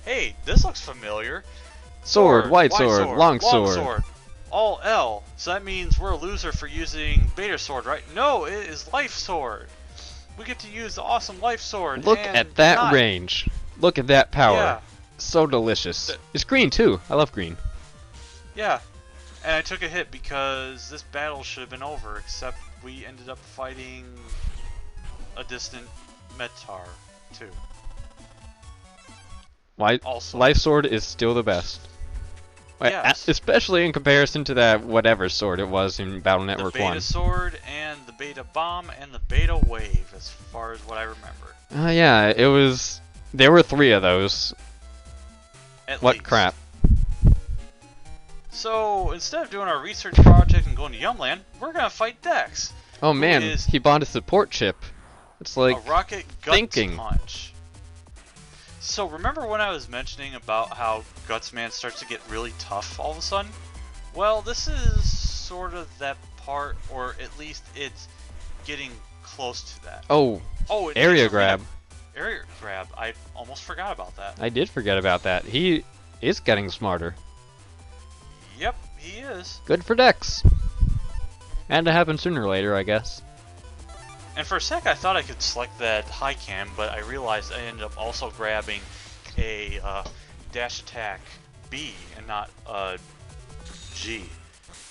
Hey, this looks familiar. Sword, white sword, long sword. All L. So that means we're a loser for using Beta Sword, right? No, it is Life Sword. We get to use the awesome Life Sword. Look and at that not... range. Look at that power. Yeah. So delicious. It's green too. I love green. Yeah. And I took a hit because this battle should have been over, except we ended up fighting a distant Metar too. Life sword is still the best. Yes. Especially in comparison to that whatever sword it was in Battle Network 1. The Beta Sword and the Beta Bomb and the Beta Wave, as far as what I remember. Yeah, it was... There were 3 of those. At what least. Crap. So, instead of doing our research project and going to Yumland, we're gonna fight Dex. Oh man, he bought a support chip. It's like a rocket guts thinking. punch. So remember when I was mentioning about how Gutsman starts to get really tough all of a sudden? Well, this is sort of that part, or at least it's getting close to that. Oh, area grab. Area grab. I almost forgot about that. I did forget about that. He is getting smarter. Yep, he is. Good for Dex. And to happen sooner or later, I guess. And for a sec, I thought I could select that high cam, but I realized I ended up also grabbing a dash attack B and not a G.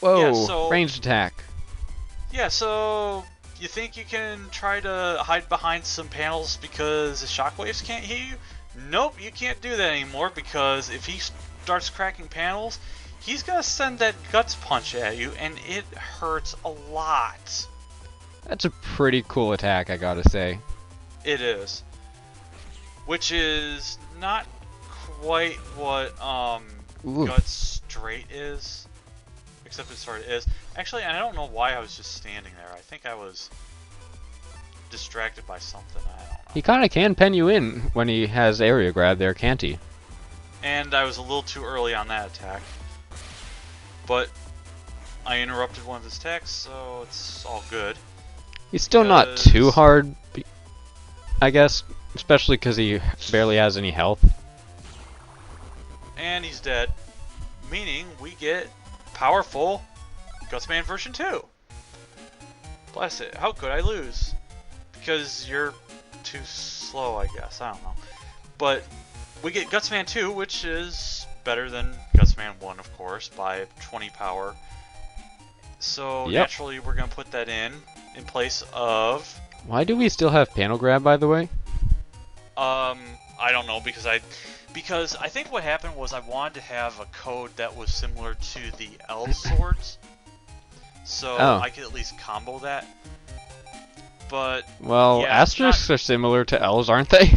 Whoa, yeah, so, ranged attack. Yeah, so you think you can try to hide behind some panels because the shockwaves can't hit you? Nope, you can't do that anymore because if he starts cracking panels, he's gonna send that guts punch at you, and it hurts a lot. That's a pretty cool attack, I gotta say. It is. Which is not quite what Guts Straight is. Except it sort of is. Actually, I don't know why I was just standing there. I think I was distracted by something. I don't know. He kinda can pen you in when he has area grab there, can't he? And I was a little too early on that attack. But I interrupted one of his attacks, so it's all good. He's still not too hard, I guess, especially because he barely has any health. And he's dead, meaning we get powerful Gutsman version 2. Bless it, how could I lose? Because you're too slow, I guess, I don't know. But we get Gutsman 2, which is better than Gutsman 1, of course, by 20 power. So naturally we're going to put that in place of... Why do we still have panel grab, by the way? I don't know, because I think what happened was I wanted to have a code that was similar to the L swords. So I could at least combo that. But... Well, yeah, asterisks are similar to L's, aren't they?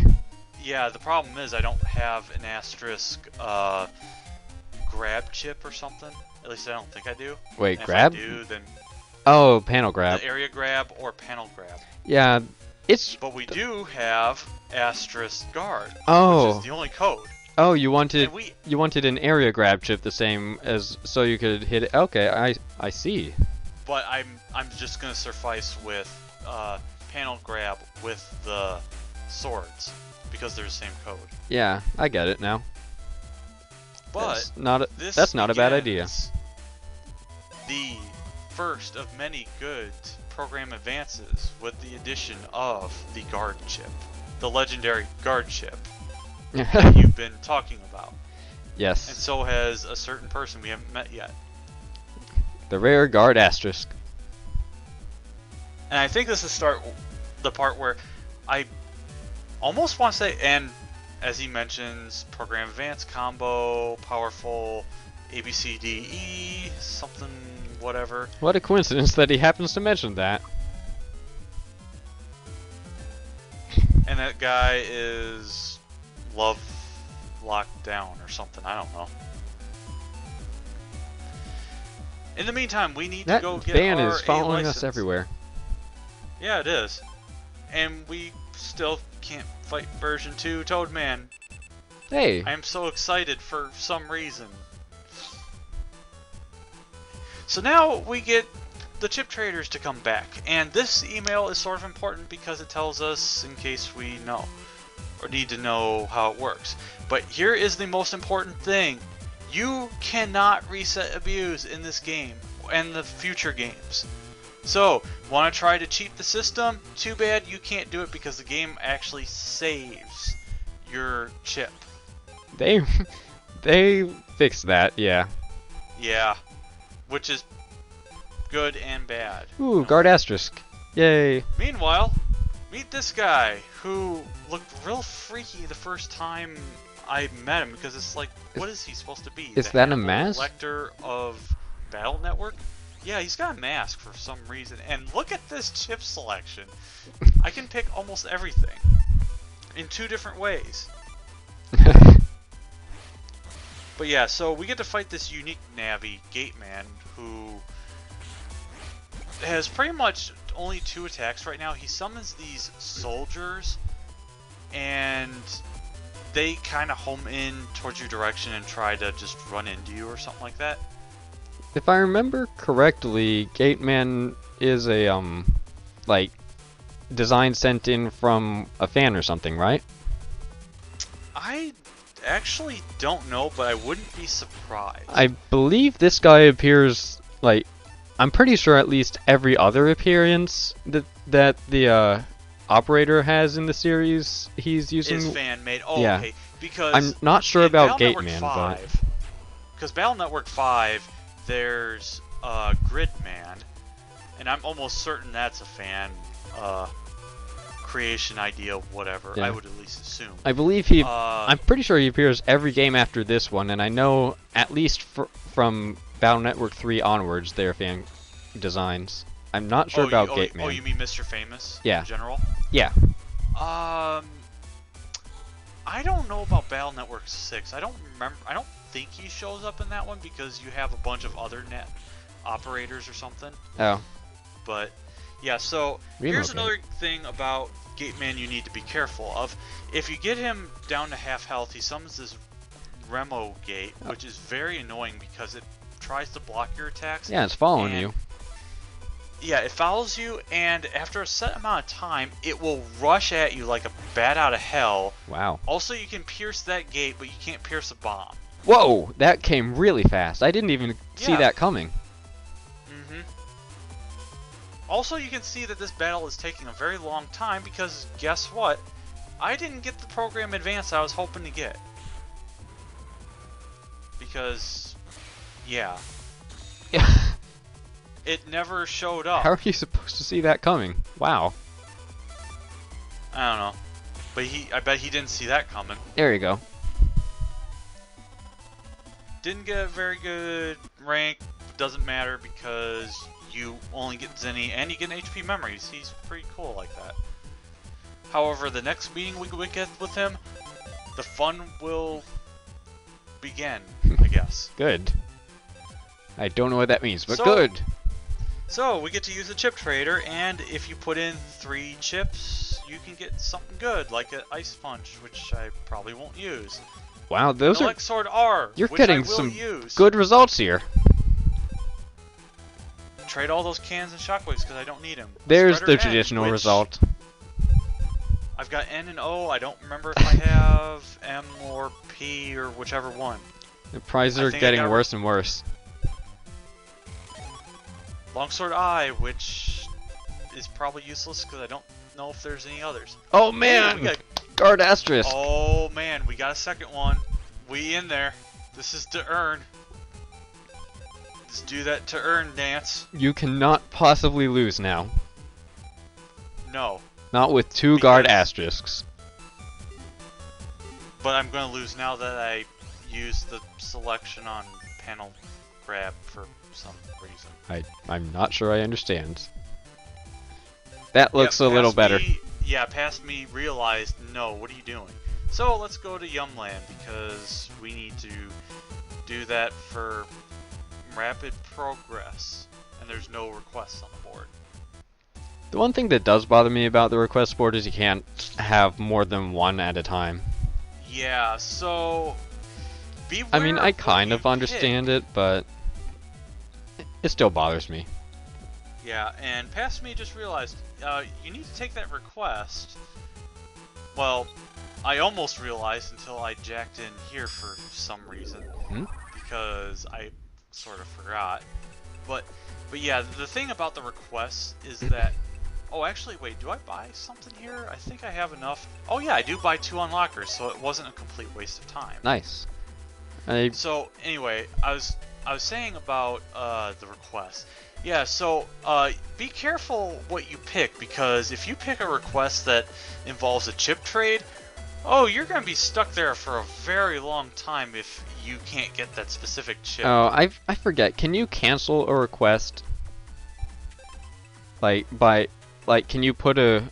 Yeah, the problem is I don't have an asterisk grab chip or something. At least I don't think I do. Wait, and grab? If I do, then oh, panel grab. The area grab or panel grab. Yeah, it's... But we do have asterisk guard, which is the only code. Oh, you wanted an area grab chip the same as so you could hit it. Okay, I see. But I'm just gonna suffice with panel grab with the swords because they're the same code. Yeah, I get it now. But that's not a bad idea. The first of many good program advances with the addition of the guard chip, the legendary guard chip that you've been talking about. Yes. And so has a certain person we haven't met yet. The rare guard asterisk. And I think this is the part where I almost want to say, and as he mentions, program advance combo, powerful, ABCDE, something, whatever. What a coincidence that he happens to mention that. And that guy is love locked down or something, I don't know. In the meantime, we need to go get our That van is following us everywhere. Yeah, it is. And we still can't fight version 2 Toadman. Hey! I am so excited for some reason. So now we get the chip traders to come back. And this email is sort of important because it tells us, in case we know, or need to know how it works. But here is the most important thing. You cannot reset abuse in this game and the future games. So, want to try to cheat the system? Too bad you can't do it because the game actually saves your chip. They fixed that, yeah. Yeah, which is good and bad. Ooh, Guard Asterisk. Yay. Meanwhile, meet this guy who looked real freaky the first time I met him because it's like, what is he supposed to be? Is The that a Hannibal mask? Lecter of Battle Network? Yeah, he's got a mask for some reason. And look at this chip selection. I can pick almost everything in 2 different ways. But yeah, so we get to fight this unique Navi, Gateman, who has pretty much only 2 attacks right now. He summons these soldiers, and they kind of home in towards your direction and try to just run into you or something like that. If I remember correctly, Gateman is a like design sent in from a fan or something, right? I actually don't know, but I wouldn't be surprised. I believe this guy appears like I'm pretty sure at least every other appearance that the operator has in the series he's using is fan made. Oh, yeah. okay. Because I'm not sure in about Battle Gateman, Network but 5, because Battle Network 5, there's Gridman, and I'm almost certain that's a fan creation idea, whatever. Yeah. I would at least assume. I believe he I'm I'm pretty sure he appears every game after this one, and I know at least from Battle Network 3 onwards they're fan designs. I'm not sure about Gateman. Oh, you mean Mr. Famous? Yeah. In general? Yeah. I don't know about Battle Network 6. I don't remember. I don't think he shows up in that one because you have a bunch of other net operators or something. Oh. But yeah, so Remo here's Gate. another thing about Gateman you need to be careful of. If you get him down to half health, he summons this Remo Gate, which is very annoying because it tries to block your attacks. Yeah, it's following and you. Yeah, it follows you, and after a set amount of time, it will rush at you like a bat out of hell. Wow. Also, you can pierce that gate, but you can't pierce a bomb. Whoa, that came really fast. I didn't even see Yeah. that coming. Mm-hmm. Also, you can see that this battle is taking a very long time because guess what? I didn't get the program advance I was hoping to get. Because, yeah, Yeah. it never showed up. How are you supposed to see that coming? Wow. I don't know. But I bet he didn't see that coming. There you go. Didn't get a very good rank. Doesn't matter because you only get Zenny and you get HP memories. He's pretty cool like that. However, the next meeting we get with him, the fun will begin, I guess. Good. I don't know what that means, but So- good. So, we get to use the chip trader, and if you put in 3 chips, you can get something good, like an Ice Punch, which I probably won't use. Wow, those are Sword R, you're which getting I will some use. good results here. Trade all those cans and shockwaves because I don't need them. There's the traditional which result. I've got N and O. I don't remember if I have M or P or whichever one. The prizes I are think I getting got- worse and worse. Longsword I, which is probably useless because I don't know if there's any others. Oh Hey, man! we got- Guard Asterisk. Oh man, we got a second one. We in there. This is to earn. Let's do that to earn dance. You cannot possibly lose now. No, Not with 2 Guard Because- Asterisks. but I'm gonna lose now that I used the selection on panel grab for some reason. I'm not sure I understand. That Yeah, looks a little past better. me- yeah, past me realized, no, what are you doing? So let's go to Yumland because we need to do that for rapid progress. And there's no requests on the board. The one thing that does bother me about the request board is you can't have more than one at a time. Yeah, so beware I mean, I of what kind you of understand it, but it still bothers me. pick. Yeah, and past me just realized you need to take that request. Well, I almost realized until I jacked in here for some reason, Hmm? because I sort of forgot. But yeah, the thing about the requests is that. Oh, actually, wait. Do I buy something here? I think I have enough. Oh yeah, I do buy 2 unlockers, so it wasn't a complete waste of time. Nice. I So anyway, I was saying about the request. Yeah, so be careful what you pick, because if you pick a request that involves a chip trade, oh, you're gonna be stuck there for a very long time if you can't get that specific chip. Oh, I forget. Can you cancel a request? Can you put a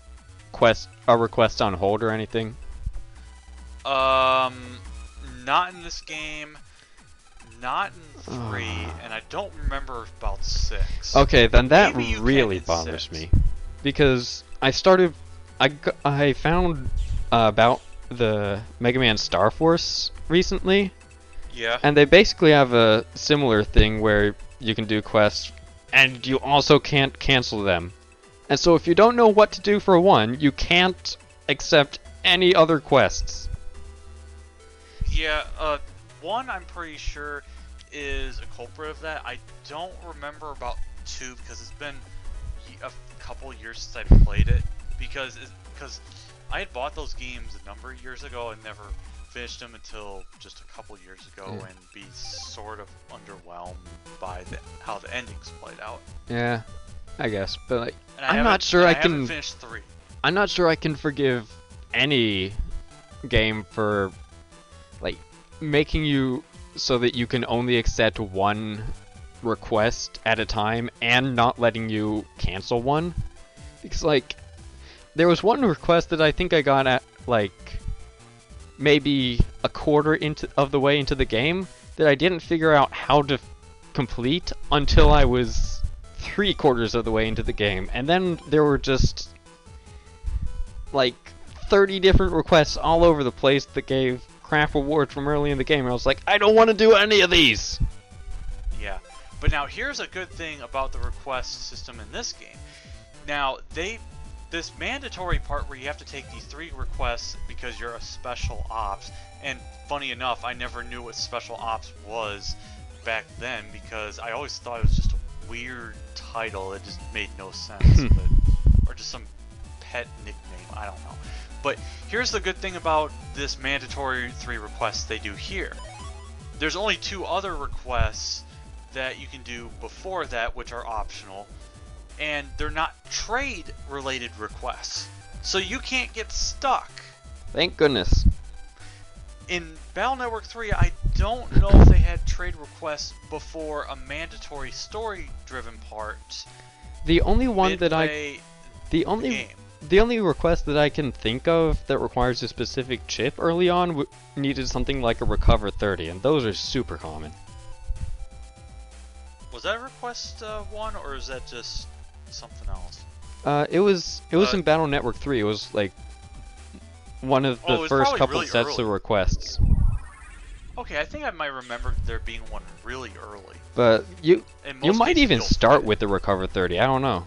request on hold or anything? Not in this game, not in 3, and I don't remember about 6. Okay, then that Maybe you really can in bothers 6. me, because I found about the Mega Man Star Force recently, Yeah. and they basically have a similar thing where you can do quests, and you also can't cancel them. And so if you don't know what to do for one, you can't accept any other quests. Yeah, 1 I'm pretty sure is a culprit of that. I don't remember about 2 because it's been a couple years since I played it. Because I had bought those games a number of years ago and never finished them until just a couple years ago, Yeah. and be sort of underwhelmed by how the endings played out. Yeah, I guess, but like, And I'm not sure I haven't can. finished 3. I'm not sure I can forgive any game for like making you so that you can only accept one request at a time and not letting you cancel one. Because like there was one request that I think I got at like maybe a quarter of the way into the game that I didn't figure out how to complete until I was 3/4 of the way into the game, and then there were just like 30 different requests all over the place that gave crap rewards from early in the game, and I was like, I don't want to do any of these! Yeah, but now here's a good thing about the request system in this game. Now, this mandatory part where you have to take these 3 requests because you're a special ops, and funny enough, I never knew what special ops was back then because I always thought it was just a weird title that just made no sense, or just some pet nickname, I don't know. But here's the good thing about this mandatory 3 requests they do here. There's only 2 other requests that you can do before that, which are optional, and they're not trade related requests, so you can't get stuck. Thank goodness. In Battle Network 3, I don't know if they had trade requests before a mandatory story driven part. The only one that midway the the only game. the only request that I can think of that requires a specific chip early on needed something like a Recover 30, and those are super common. Was that request 1, or is that just something else? It was in Battle Network 3. It was like one of Oh, it the was first probably couple really sets of early. requests. Okay, I think I might remember there being one really early. But you In you most might cases, even don't start find it. with the Recover 30. I don't know.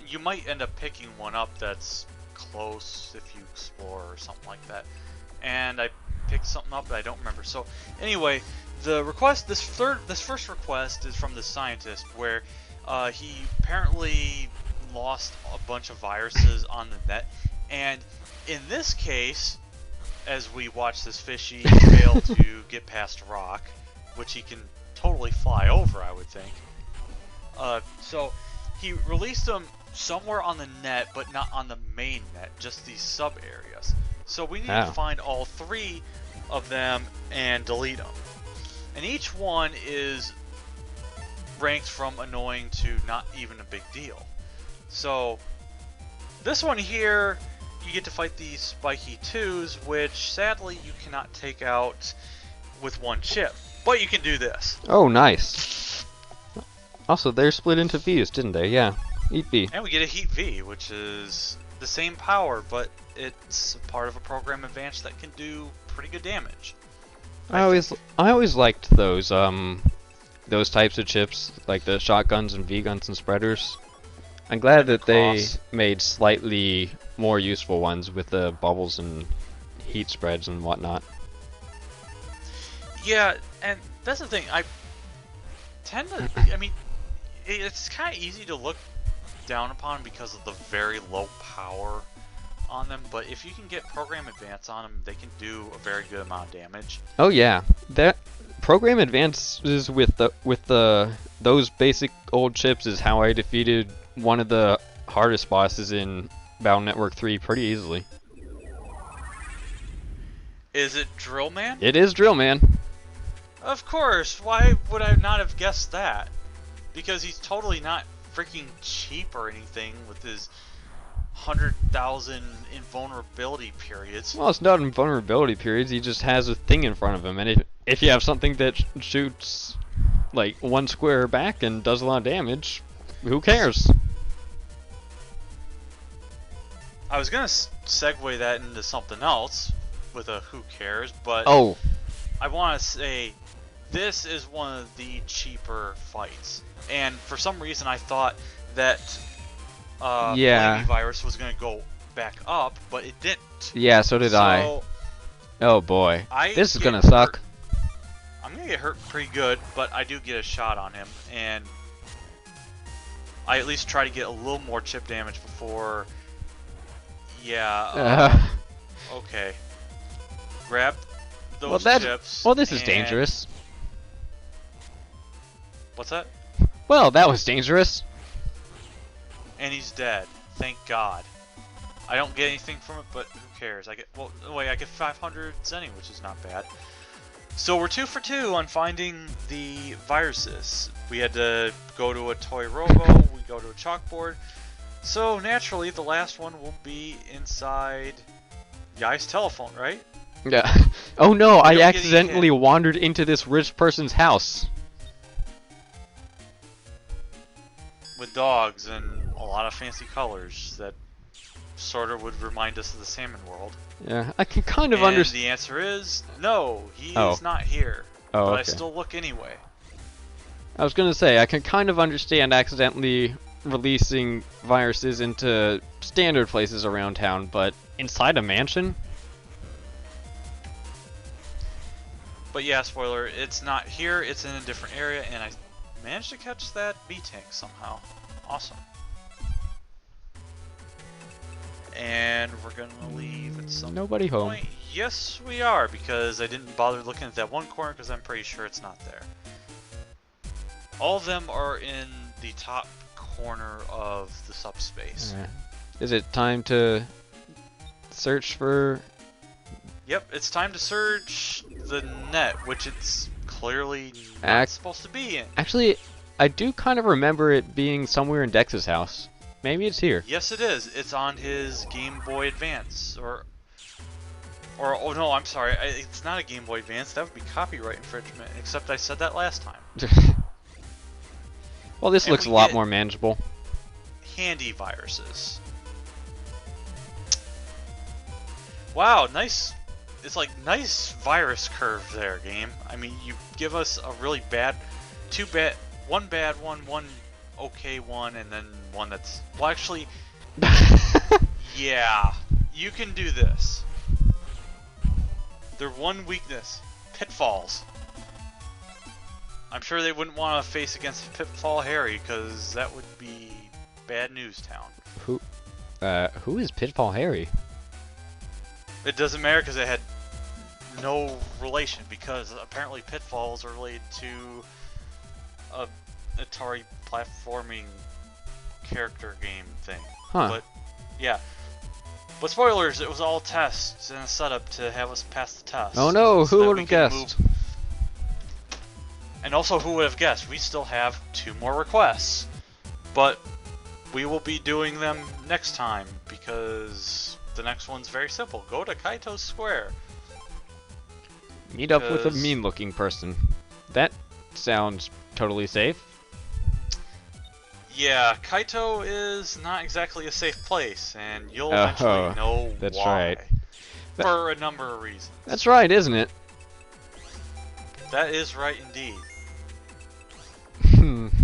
You might end up picking one up that's close if you explore or something like that. And I picked something up that I don't remember. So anyway, the request, this first request is from the scientist, where he apparently lost a bunch of viruses on the net, and in this case, as we watch this fishy fail to get past a rock, which he can totally fly over, I would think. So he released them somewhere on the net, but not on the main net, just these sub areas. So we need Oh. to find all 3 of them and delete them. And each one is ranked from annoying to not even a big deal. So this one here, you get to fight these spiky 2s, which sadly you cannot take out with one chip. But you can do this. Oh, nice. Also, they're split into V's, didn't they? Yeah. Eat B. And we get a Heat V, which is the same power, but it's part of a program advance that can do pretty good damage. I always liked those types of chips, like the shotguns and V-guns and spreaders. I'm glad And the that they cross. made slightly more useful ones with the bubbles and heat spreads and whatnot. Yeah, and that's the thing. I tend to. I mean, it's kind of easy to look down upon because of the very low power on them. But if you can get Program Advance on them, they can do a very good amount of damage. Oh yeah, that program advances with those basic old chips is how I defeated one of the hardest bosses in Battle Network 3 pretty easily. Is it Drill Man? It is Drill Man. Of course. Why would I not have guessed that? Because he's totally not freaking cheap or anything with his 100,000 invulnerability periods. Well, it's not invulnerability periods. He just has a thing in front of him, and if you have something that shoots like one square back and does a lot of damage, who cares? I was gonna segue that into something else with a who cares, but Oh, I want to say this is one of the cheaper fights, and for some reason I thought that Yeah. Virus was gonna go back up, but it didn't. yeah, so did I. So Oh boy, I this is get gonna hurt. suck. I'm gonna get hurt pretty good, but I do get a shot on him, and I at least try to get a little more chip damage before. Yeah. Okay. Grab those chips. Well, this is and- dangerous. What's that? Well, that was dangerous. And he's dead. Thank God. I don't get anything from it, but who cares? I get I get 500 Zenny, which is not bad. So we're 2 for 2 on finding the viruses. We had to go to a toy robo, we go to a chalkboard. So naturally, the last one will be inside Guy's telephone, right? Yeah. Oh no, I don't get any accidentally wandered into this rich person's house. With dogs and a lot of fancy colors that sort of would remind us of the salmon world. Yeah, I can kind of And understand. the answer is no, he Oh. is not here. Oh, but I okay. still look anyway. I was gonna say, I can kind of understand accidentally releasing viruses into standard places around town, but inside a mansion? But yeah, spoiler, it's not here, it's in a different area, and I managed to catch that B-Tank somehow. Awesome. And we're gonna leave at some Nobody home. point. Yes, we are, because I didn't bother looking at that one corner because I'm pretty sure it's not there. All of them are in the top corner of the subspace. Yeah. Is it time to search for... Yep, it's time to search the net, which it's clearly not supposed to be in. Actually, I do kind of remember it being somewhere in Dex's house. Maybe it's here. Yes, it is. It's on his Game Boy Advance, or oh no, I'm sorry, it's not a Game Boy Advance. That would be copyright infringement. Except I said that last time. Well, this And looks a we lot get- more manageable. Handy viruses. Wow, nice. It's like nice virus curve there, game. I mean, you give us a really bad, one bad one, one okay one, and then one that's well, actually, yeah, you can do this. Their one weakness, pitfalls. I'm sure they wouldn't want to face against Pitfall Harry, because that would be bad news town. Who is Pitfall Harry? It doesn't matter because it had no relation, because apparently Pitfalls are related to a Atari platforming character game thing. Huh. But yeah. But spoilers, it was all tests and a setup to have us pass the test. Oh no, so who that would we have can guessed? move- And also, who would have guessed? We still have 2 more requests. But we will be doing them next time, because the next one's very simple. Go to Kaito Square. Meet up with a Because- mean-looking person. That sounds totally safe. Yeah, Kaito is not exactly a safe place, and you'll Oh, eventually know that's why. right. For a number of reasons. That's right, isn't it? That is right indeed.